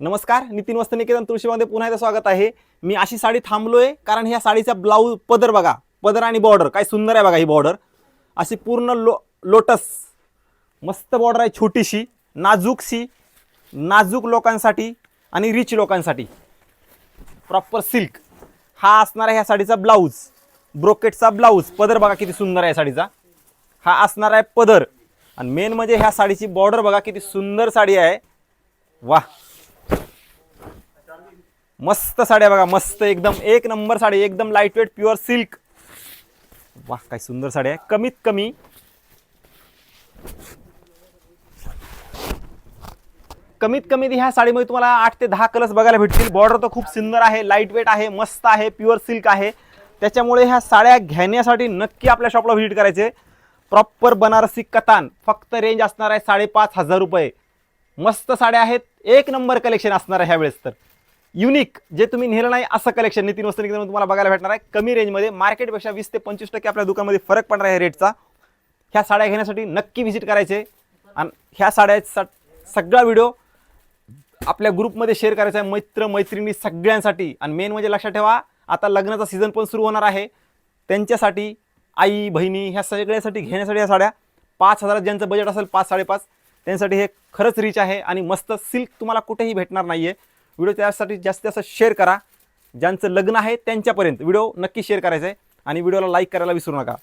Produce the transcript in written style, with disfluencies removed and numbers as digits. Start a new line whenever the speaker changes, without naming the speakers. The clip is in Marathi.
नमस्कार, नितीन वस्त्रनिकेतन तुळशीमध्ये पुन्हा एकदा स्वागत आहे। मी अशी साडी थांबलोय कारण ह्या साडीचा ब्लाऊज पदर बघा, पदर आणि बॉर्डर काय सुंदर आहे बघा। ही बॉर्डर अशी पूर्ण लोटस मस्त बॉर्डर आहे, छोटीशी नाजूकशी, नाजूक लोकांसाठी आणि रिच लोकांसाठी प्रॉपर सिल्क हा असणार आहे ह्या साडीचा ब्लाऊज। ब्रोकेटचा ब्लाऊज, पदर बघा किती सुंदर आहे साडीचा, हा असणार आहे पदर। आणि मेन म्हणजे ह्या साडीची बॉर्डर बघा किती सुंदर साडी आहे, वाह मस्त साड्या बघा, मस्त एकदम एक नंबर साडी, एकदम लाईट वेट प्युअर सिल्क। वाह काय सुंदर साडी आहे। कमीत कमी ह्या साडीमध्ये तुम्हाला 8 ते 10 कलर्स बघायला भेटतील। बॉर्डर तर खूप सुंदर आहे, लाईट वेट आहे, मस्त आहे, प्युअर सिल्क आहे। त्याच्यामुळे ह्या साड्या घेण्यासाठी नक्की आपल्या शॉपला व्हिजिट करायचे। प्रॉपर बनारसी कतान, फक्त रेंज असणार आहे 5,500 रुपये। मस्त साड्या आहेत, एक नंबर कलेक्शन असणार आहे ह्या वेळेस। तर युनिक जे तुम्ही नेलं नाही असं कलेक्शन नितीन वस्त्रनिकेतन तुम्हाला बघायला भेटणार आहे। कमी रेंजमध्ये, मार्केटपेक्षा 20 ते 25% आपल्या दुकानामध्ये फरक पडणार आहे रेटचा। ह्या साड्या घेण्यासाठी नक्की व्हिजिट करायचे आणि ह्या साड्याचा सगळा व्हिडिओ आपल्या ग्रुपमध्ये शेअर करायचा आहे, मित्र मैत्रिणी सगळ्यांसाठी। आणि मेन म्हणजे लक्षात ठेवा, आता लग्नाचा सीझन पण सुरू होणार आहे, त्यांच्यासाठी आई बहिणी ह्या सगळ्यासाठी घेण्यासाठी ह्या साड्या 5,000 ज्यांचं बजेट असेल 5-5.5 त्यांच्यासाठी हे खरंच रिच आहे आणि मस्त सिल्क तुम्हाला कुठेही भेटणार नाहीये। व्हिडिओ त्यासाठी जास्तीत जास्त शेअर करा, ज्यांचं लग्न आहे त्यांच्यापर्यंत व्हिडिओ नक्की शेअर करायचा आहे आणि व्हिडिओला लाईक करायला विसरू नका।